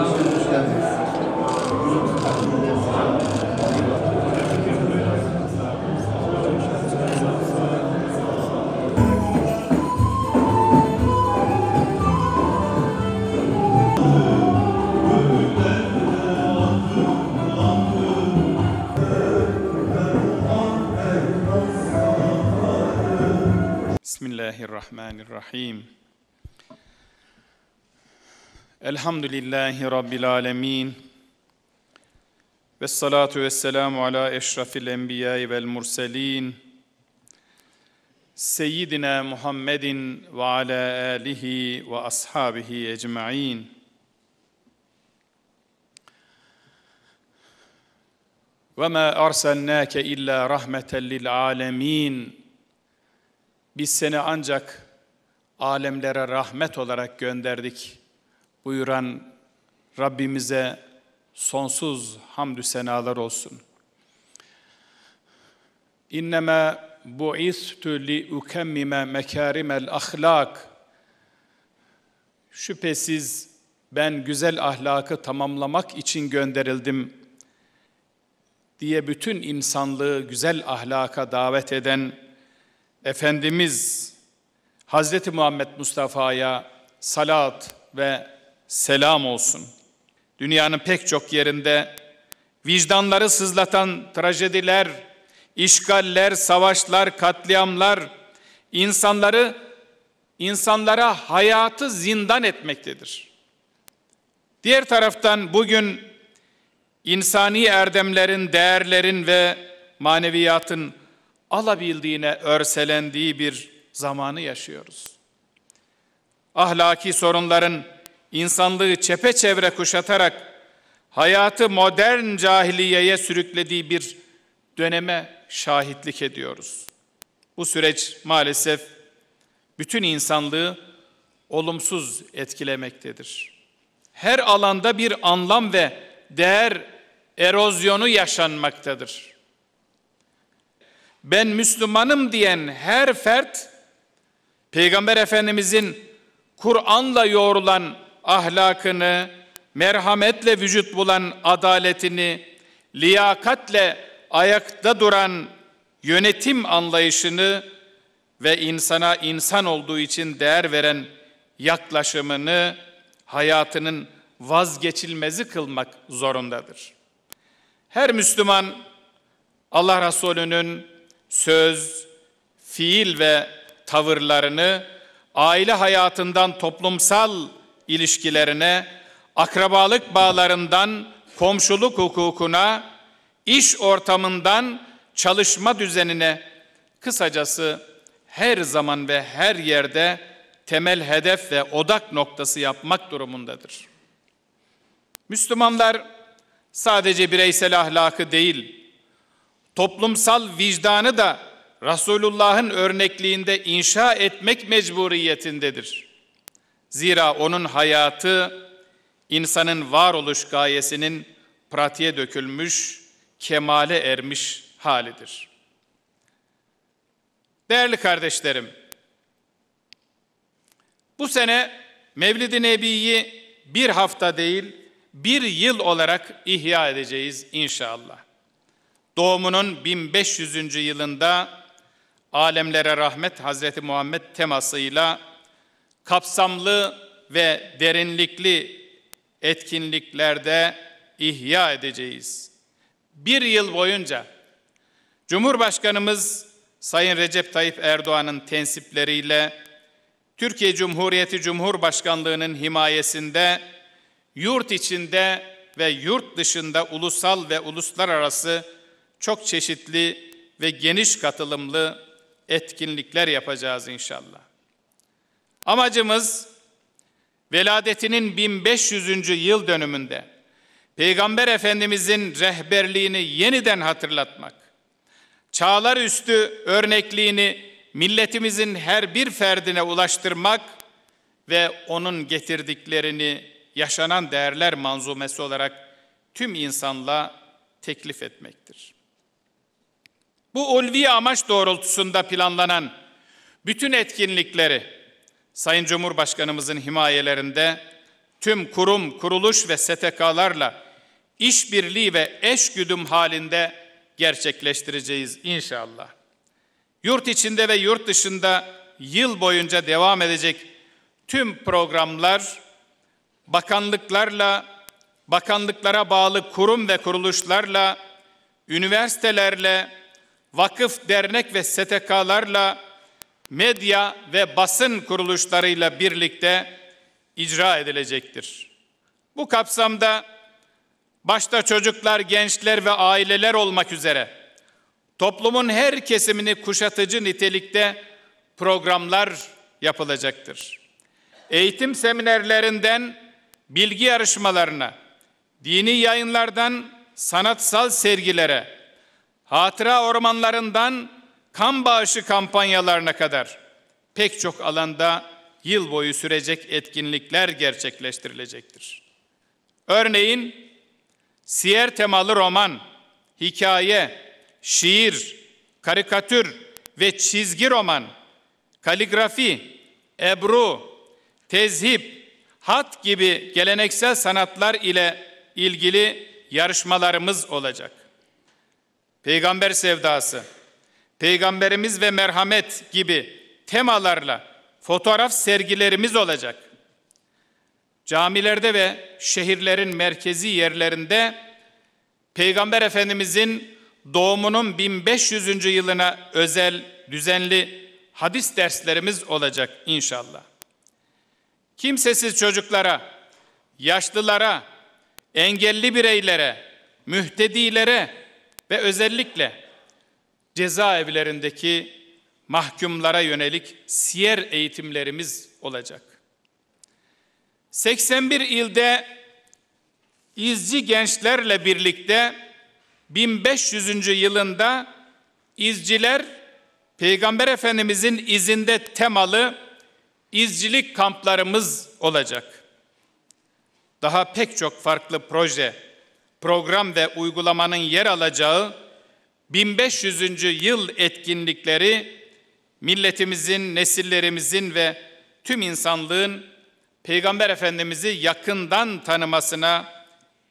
Hoş geldiniz. Bismillahirrahmanirrahim. Elhamdülillahi Rabbil alemin. Vessalatu vesselamu ala eşrafil enbiyai vel murselin. Seyyidina Muhammedin ve ala alihi ve ashabihi ecma'in. Ve ma arsalnake illa rahmeten lil alemin. Biz seni ancak alemlere rahmet olarak gönderdik buyuran Rabbimize sonsuz hamdü senalar olsun. İnnemâ bu'istü li ukemmime mekârimel ahlak. Şüphesiz ben güzel ahlakı tamamlamak için gönderildim diye bütün insanlığı güzel ahlaka davet eden Efendimiz Hazreti Muhammed Mustafa'ya salat ve selam olsun. Dünyanın pek çok yerinde vicdanları sızlatan trajediler, işgaller, savaşlar, katliamlar insanlara hayatı zindan etmektedir. Diğer taraftan bugün insani erdemlerin, değerlerin ve maneviyatın alabildiğine örselendiği bir zamanı yaşıyoruz. Ahlaki sorunların insanlığı çepeçevre kuşatarak hayatı modern cahiliyeye sürüklediği bir döneme şahitlik ediyoruz. Bu süreç maalesef bütün insanlığı olumsuz etkilemektedir. Her alanda bir anlam ve değer erozyonu yaşanmaktadır. Ben Müslümanım diyen her fert, Peygamber Efendimizin Kur'an'la yoğrulan ahlakını, merhametle vücut bulan adaletini, liyakatle ayakta duran yönetim anlayışını ve insana insan olduğu için değer veren yaklaşımını hayatının vazgeçilmezi kılmak zorundadır. Her Müslüman Allah Resulü'nün söz, fiil ve tavırlarını aile hayatından toplumsal ilişkilerine, akrabalık bağlarından komşuluk hukukuna, iş ortamından çalışma düzenine, kısacası her zaman ve her yerde temel hedef ve odak noktası yapmak durumundadır. Müslümanlar sadece bireysel ahlakı değil, toplumsal vicdanı da Resulullah'ın örnekliğinde inşa etmek mecburiyetindedir. Zira onun hayatı, insanın varoluş gayesinin pratiğe dökülmüş, kemale ermiş halidir. Değerli kardeşlerim, bu sene Mevlid-i Nebi'yi bir hafta değil, bir yıl olarak ihya edeceğiz inşallah. Doğumunun 1500. yılında alemlere rahmet Hazreti Muhammed temasıyla kapsamlı ve derinlikli etkinliklerde ihya edeceğiz. Bir yıl boyunca Cumhurbaşkanımız Sayın Recep Tayyip Erdoğan'ın tensipleriyle Türkiye Cumhuriyeti Cumhurbaşkanlığı'nın himayesinde yurt içinde ve yurt dışında ulusal ve uluslararası çok çeşitli ve geniş katılımlı etkinlikler yapacağız inşallah. Amacımız veladetinin 1500. yıl dönümünde Peygamber Efendimizin rehberliğini yeniden hatırlatmak, çağlar üstü örnekliğini milletimizin her bir ferdine ulaştırmak ve onun getirdiklerini yaşanan değerler manzumesi olarak tüm insanlığa teklif etmektir. Bu ulvi amaç doğrultusunda planlanan bütün etkinlikleri Sayın Cumhurbaşkanımızın himayelerinde tüm kurum, kuruluş ve STK'larla işbirliği ve eşgüdüm halinde gerçekleştireceğiz inşallah. Yurt içinde ve yurt dışında yıl boyunca devam edecek tüm programlar, bakanlıklarla, bakanlıklara bağlı kurum ve kuruluşlarla, üniversitelerle, vakıf, dernek ve STK'larla, medya ve basın kuruluşlarıyla birlikte icra edilecektir. Bu kapsamda başta çocuklar, gençler ve aileler olmak üzere toplumun her kesimini kuşatıcı nitelikte programlar yapılacaktır. Eğitim seminerlerinden bilgi yarışmalarına, dini yayınlardan sanatsal sergilere, hatıra ormanlarından kan bağışı kampanyalarına kadar pek çok alanda yıl boyu sürecek etkinlikler gerçekleştirilecektir. Örneğin siyer temalı roman, hikaye, şiir, karikatür ve çizgi roman, kaligrafi, ebru, tezhip, hat gibi geleneksel sanatlar ile ilgili yarışmalarımız olacak. Peygamber sevdası, Peygamberimiz ve merhamet gibi temalarla fotoğraf sergilerimiz olacak. Camilerde ve şehirlerin merkezi yerlerinde Peygamber Efendimizin doğumunun 1500. yılına özel düzenli hadis derslerimiz olacak inşallah. Kimsesiz çocuklara, yaşlılara, engelli bireylere, mühtedilere ve özellikle cezaevlerindeki mahkumlara yönelik siyer eğitimlerimiz olacak. 81 ilde izci gençlerle birlikte 1500. yılında izciler Peygamber Efendimizin izinde temalı izcilik kamplarımız olacak. Daha pek çok farklı proje, program ve uygulamanın yer alacağı 1500. yıl etkinlikleri milletimizin, nesillerimizin ve tüm insanlığın Peygamber Efendimiz'i yakından tanımasına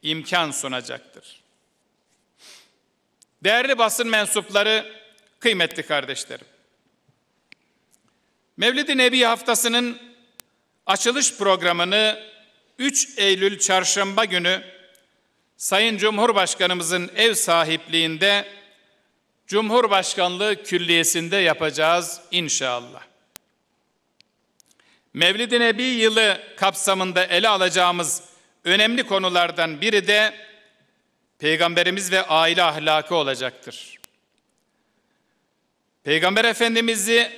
imkan sunacaktır. Değerli basın mensupları, kıymetli kardeşlerim, Mevlid-i Nebi haftasının açılış programını 3 Eylül Çarşamba günü Sayın Cumhurbaşkanımızın ev sahipliğinde Cumhurbaşkanlığı Külliyesi'nde yapacağız inşallah. Mevlid-i Nebi yılı kapsamında ele alacağımız önemli konulardan biri de Peygamberimiz ve aile ahlakı olacaktır. Peygamber Efendimiz'i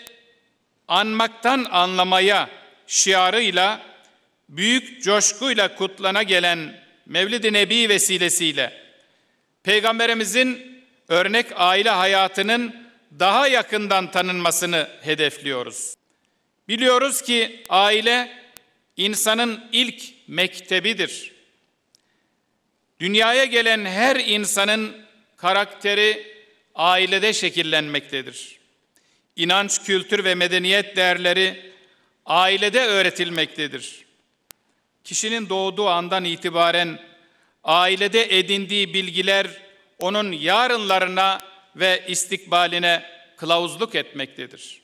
anmaktan anlamaya şiarıyla büyük coşkuyla kutlana gelen Mevlid-i Nebi vesilesiyle Peygamberimizin örnek aile hayatının daha yakından tanınmasını hedefliyoruz. Biliyoruz ki aile insanın ilk mektebidir. Dünyaya gelen her insanın karakteri ailede şekillenmektedir. İnanç, kültür ve medeniyet değerleri ailede öğretilmektedir. Kişinin doğduğu andan itibaren ailede edindiği bilgiler onun yarınlarına ve istikbaline kılavuzluk etmektedir.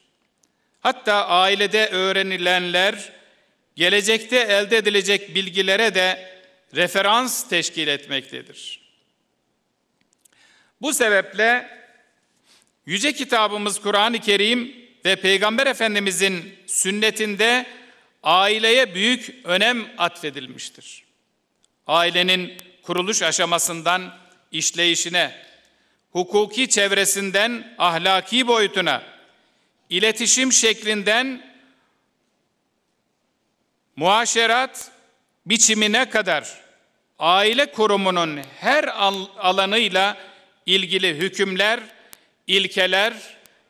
Hatta ailede öğrenilenler gelecekte elde edilecek bilgilere de referans teşkil etmektedir. Bu sebeple Yüce Kitabımız Kur'an-ı Kerim ve Peygamber Efendimizin sünnetinde aileye büyük önem atfedilmiştir. Ailenin kuruluş aşamasından işleyişine, hukuki çevresinden ahlaki boyutuna, iletişim şeklinden muaşerat biçimine kadar aile kurumunun her alanıyla ilgili hükümler, ilkeler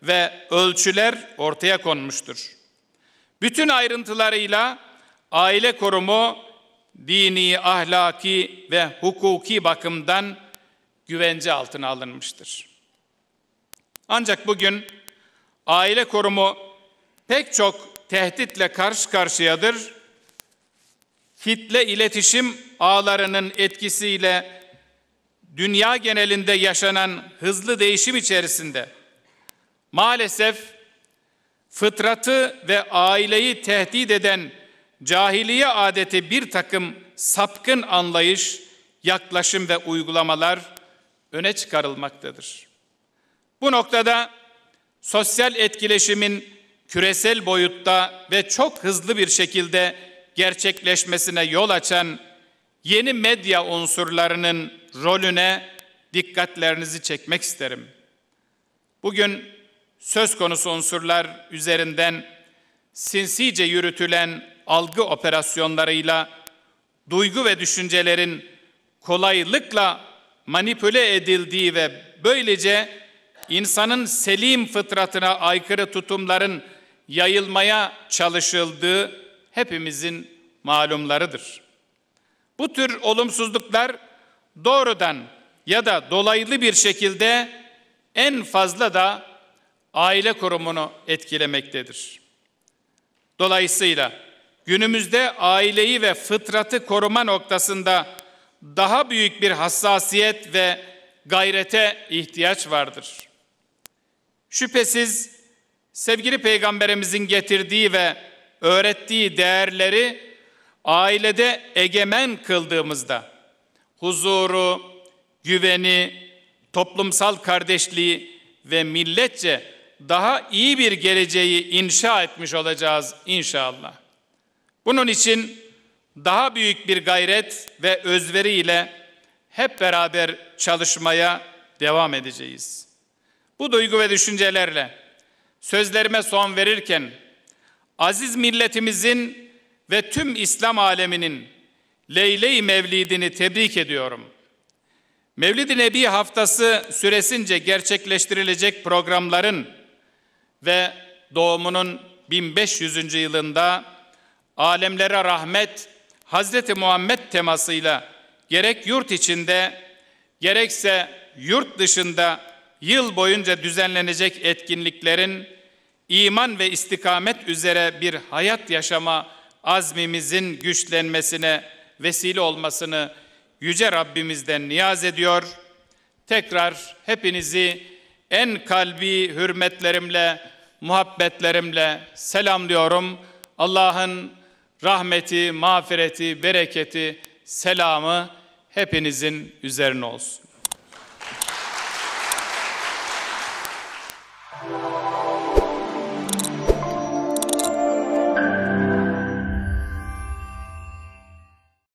ve ölçüler ortaya konmuştur. Bütün ayrıntılarıyla aile kurumu dini, ahlaki ve hukuki bakımdan güvence altına alınmıştır. Ancak bugün aile kurumu pek çok tehditle karşı karşıyadır. kitle iletişim ağlarının etkisiyle dünya genelinde yaşanan hızlı değişim içerisinde maalesef fıtratı ve aileyi tehdit eden cahiliye adeti bir takım sapkın anlayış, yaklaşım ve uygulamalar öne çıkarılmaktadır. Bu noktada sosyal etkileşimin küresel boyutta ve çok hızlı bir şekilde gerçekleşmesine yol açan yeni medya unsurlarının rolüne dikkatlerinizi çekmek isterim. Bugün söz konusu unsurlar üzerinden sinsice yürütülen algı operasyonlarıyla duygu ve düşüncelerin kolaylıkla manipüle edildiği ve böylece insanın selim fıtratına aykırı tutumların yayılmaya çalışıldığı hepimizin malumlarıdır. Bu tür olumsuzluklar doğrudan ya da dolaylı bir şekilde en fazla da aile kurumunu etkilemektedir. Dolayısıyla günümüzde aileyi ve fıtratı koruma noktasında daha büyük bir hassasiyet ve gayrete ihtiyaç vardır. Şüphesiz sevgili Peygamberimizin getirdiği ve öğrettiği değerleri ailede egemen kıldığımızda huzuru, güveni, toplumsal kardeşliği ve milletçe daha iyi bir geleceği inşa etmiş olacağız inşallah. Bunun için daha büyük bir gayret ve özveriyle hep beraber çalışmaya devam edeceğiz. Bu duygu ve düşüncelerle sözlerime son verirken aziz milletimizin ve tüm İslam aleminin Leyle-i Mevlidini tebrik ediyorum. Mevlid-i Nebi haftası süresince gerçekleştirilecek programların ve doğumunun 1500. yılında alemlere rahmet Hazreti Muhammed temasıyla gerek yurt içinde gerekse yurt dışında yıl boyunca düzenlenecek etkinliklerin iman ve istikamet üzere bir hayat yaşama azmimizin güçlenmesine vesile olmasını Yüce Rabbimizden niyaz ediyor. Tekrar hepinizi en kalbi hürmetlerimle, muhabbetlerimle selamlıyorum. Allah'ın rahmeti, mağfireti, bereketi, selamı hepinizin üzerine olsun.